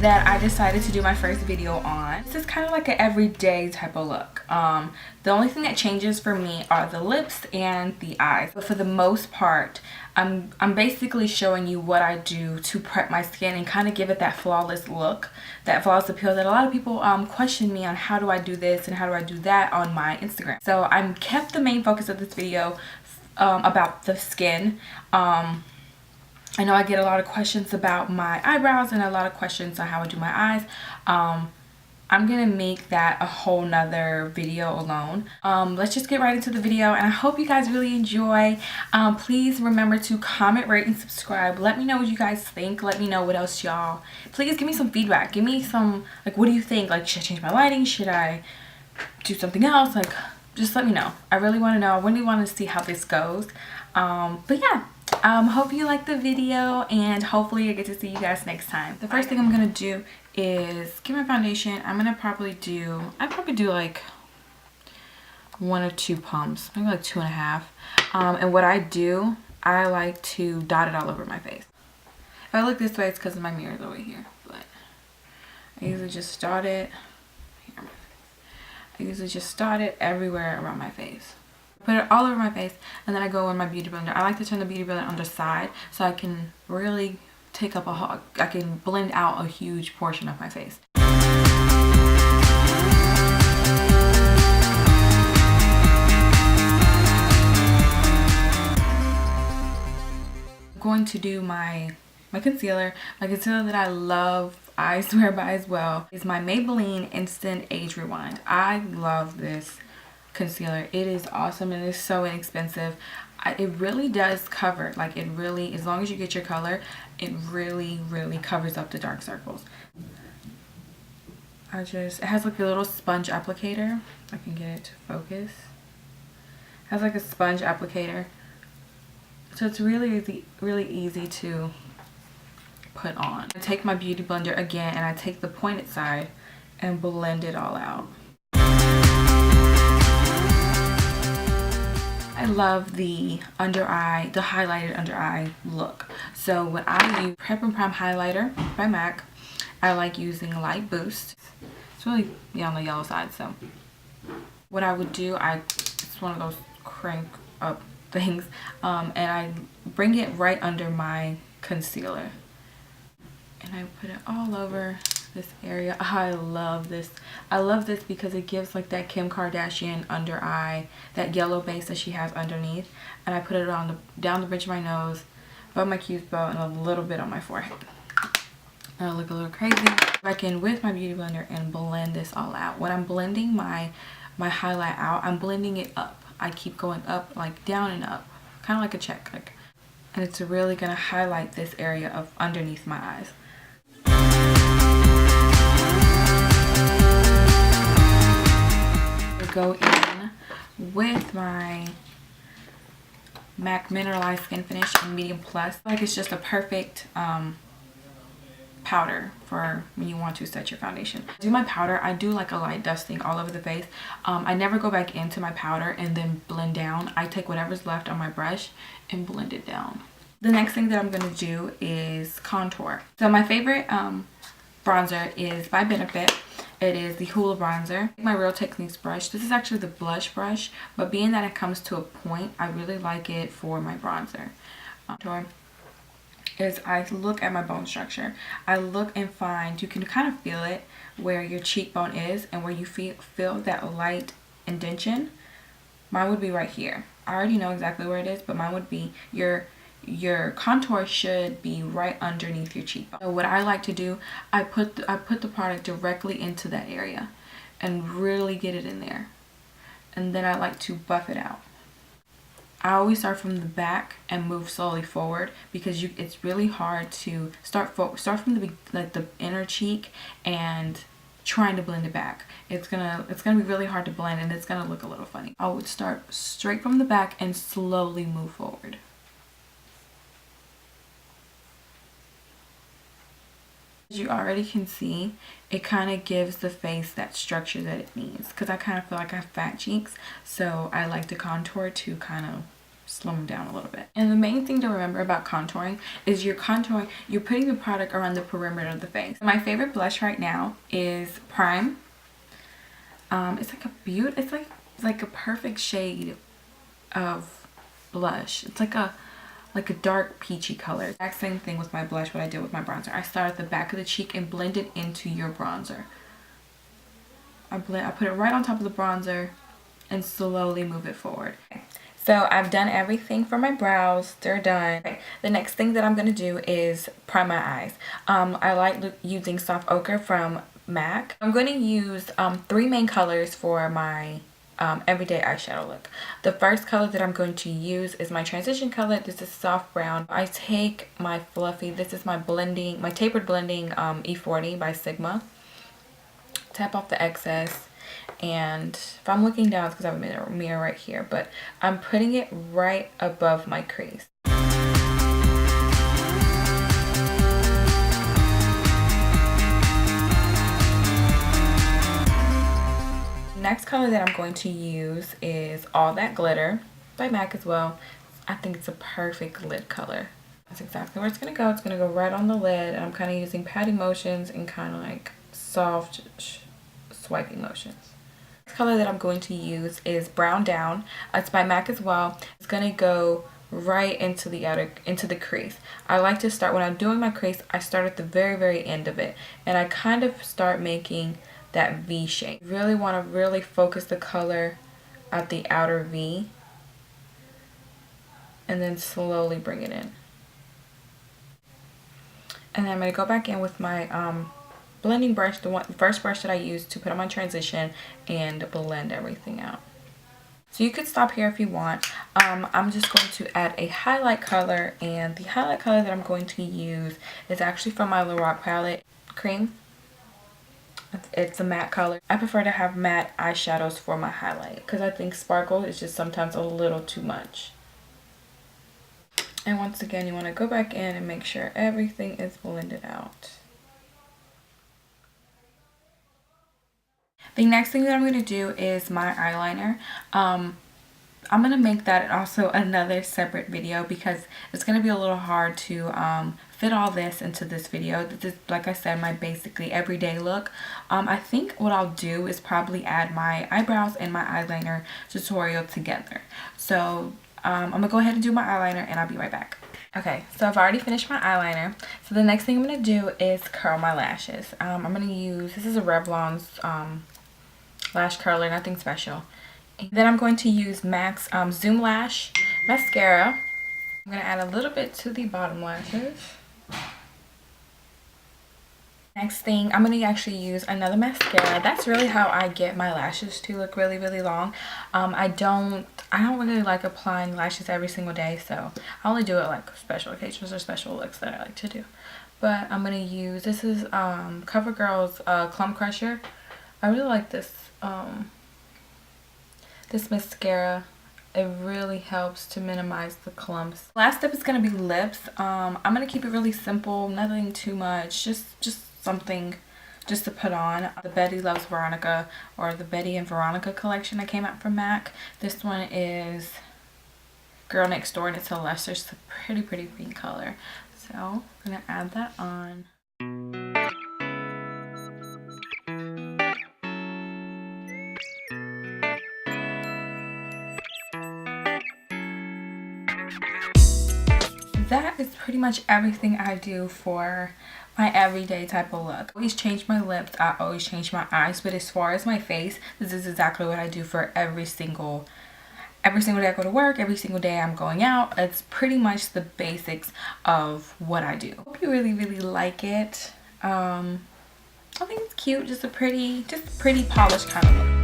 that I decided to do my first video on. This is kind of like an everyday type of look. The only thing that changes for me are the lips and the eyes. But for the most part, I'm basically showing you what I do to prep my skin and kind of give it that flawless look, that flawless appeal that a lot of people question me on how do I do this and how do I do that on my Instagram. So I kept the main focus of this video about the skin. I know I get a lot of questions about my eyebrows and a lot of questions on how I do my eyes. I'm gonna make that a whole nother video alone. Let's just get right into the video, and I hope you guys really enjoy. Please remember to comment, rate, and subscribe. Let me know what you guys think. Let me know what else y'all, please give me some feedback. Give me some, like, what do you think? Like, should I change my lighting? Should I do something else? Like, just let me know. I really want to know. I really want to see how this goes. But yeah, hope you like the video, and hopefully I get to see you guys next time. The first thing I'm gonna do is get my foundation. I'm gonna probably do like 1 or 2 pumps, maybe like 2.5. And what I do, I like to dot it all over my face. If I look this way, it's because my mirror is over here, but I usually just dot it here. I usually just dot it everywhere around my face. Put it all over my face, and then I go in my beauty blender. I like to turn the beauty blender on the side so I can really take up I can blend out a huge portion of my face. I'm going to do my concealer. My concealer that I love, I swear by as well, is my Maybelline Instant Age Rewind. I love this concealer. It is awesome and it's so inexpensive. It really does cover, like, it really, as long as you get your color, it really covers up the dark circles. It has like a little sponge applicator. I can get it to focus. It has like a sponge applicator, so it's really easy to put on. I take my beauty blender again, and I take the pointed side and blend it all out. I love the under eye, the highlighted under eye look. So what I use, Prep and Prime highlighter by MAC. I like using Light Boost. It's really, yeah, on the yellow side. So what I would do, I just one of those crank up things, and I bring it right under my concealer, and I put it all over this area. I love this. I love this because it gives like that Kim Kardashian under eye, that yellow base that she has underneath, and I put it on down the bridge of my nose, above my cupid's bow, and a little bit on my forehead. And I look a little crazy. Back in with my beauty blender and blend this all out. When I'm blending my highlight out, I'm blending it up. I keep going up, like down and up, kind of like a check, like, and it's really gonna highlight this area of underneath my eyes. Go in with my MAC Mineralized Skin Finish in Medium Plus. Like, it's just a perfect powder for when you want to set your foundation. To do my powder, I do like a light dusting all over the face. I never go back into my powder and then blend down. I take whatever's left on my brush and blend it down. The next thing that I'm going to do is contour. So my favorite bronzer is by Benefit. It is the Hoola bronzer. My Real Techniques brush. This is actually the blush brush, but being that it comes to a point, I really like it for my bronzer. Contour is, I look at my bone structure. I look and find, you can kind of feel it where your cheekbone is and where you feel that light indentation. Mine would be right here. I already know exactly where it is, but mine would be your contour should be right underneath your cheekbone. So what I like to do, I put the product directly into that area and really get it in there, and then I like to buff it out. I always start from the back and move slowly forward because it's really hard to start from the inner cheek and trying to blend it back. It's gonna be really hard to blend, and it's gonna look a little funny. I would start straight from the back and slowly move forward. As you already can see, it kind of gives the face that structure that it needs, because I kind of feel like I have fat cheeks, so I like to contour to kind of slow them down a little bit. And the main thing to remember about contouring is you're putting the product around the perimeter of the face. My favorite blush right now is Prime. It's like a perfect shade of blush. It's like a dark peachy color. Exact same thing with my blush, what I did with my bronzer. I start at the back of the cheek and blend it into your bronzer. I put it right on top of the bronzer and slowly move it forward. Okay. So I've done everything for my brows. They're done. Okay. The next thing that I'm going to do is prime my eyes. I like using Soft Ochre from MAC. I'm going to use 3 main colors for my everyday eyeshadow look. The first color that I'm going to use is my transition color. This is soft brown. I take my fluffy, this is my tapered blending E40 by Sigma. Tap off the excess. And if I'm looking down, it's because I have a mirror right here, but I'm putting it right above my crease. Next color that I'm going to use is All That Glitter by MAC as well. I think it's a perfect lid color. That's exactly where it's going to go. It's going to go right on the lid. And I'm kind of using patting motions and kind of like soft swiping motions. Next color that I'm going to use is Brown Down. It's by MAC as well. It's going to go right into the crease. I like to start, when I'm doing my crease, I start at the very end of it. And I kind of start making that V shape. You really want to really focus the color at the outer V. And then slowly bring it in. And then I'm going to go back in with my blending brush, the first brush that I used to put on my transition, and blend everything out. So you could stop here if you want. I'm just going to add a highlight color, and the highlight color that I'm going to use is actually from my Lorac palette, Cream. It's a matte color. I prefer to have matte eyeshadows for my highlight because I think sparkle is just sometimes a little too much. And once again, you want to go back in and make sure everything is blended out. The next thing that I'm going to do is my eyeliner. I'm going to make that also another separate video because it's going to be a little hard to fit all this into this video. This is, like I said, my basically everyday look. I think what I'll do is probably add my eyebrows and my eyeliner tutorial together. So I'm going to go ahead and do my eyeliner and I'll be right back. Okay, so I've already finished my eyeliner. So the next thing I'm going to do is curl my lashes. I'm going to use, this is a Revlon's lash curler, nothing special. And then I'm going to use MAC's Zoom Lash Mascara. I'm going to add a little bit to the bottom lashes. Next thing, I'm going to actually use another mascara. That's really how I get my lashes to look really long. I don't really like applying lashes every single day, so I only do it like special occasions or special looks that I like to do. But I'm going to use, this is CoverGirl's Clump Crusher. I really like this this mascara. It really helps to minimize the clumps. Last step is going to be lips. I'm going to keep it really simple, nothing too much, just something just to put on. The Betty Loves Veronica, or the Betty and Veronica collection that came out from MAC. This one is Girl Next Door, and it's a lesser, it's a pretty pink color. So I'm going to add that on. That is pretty much everything I do for my everyday type of look. I always change my lips, I always change my eyes, but as far as my face, this is exactly what I do for every single day I go to work, every single day I'm going out. It's pretty much the basics of what I do. Hope you really like it. I think it's cute, just a pretty polished kind of look.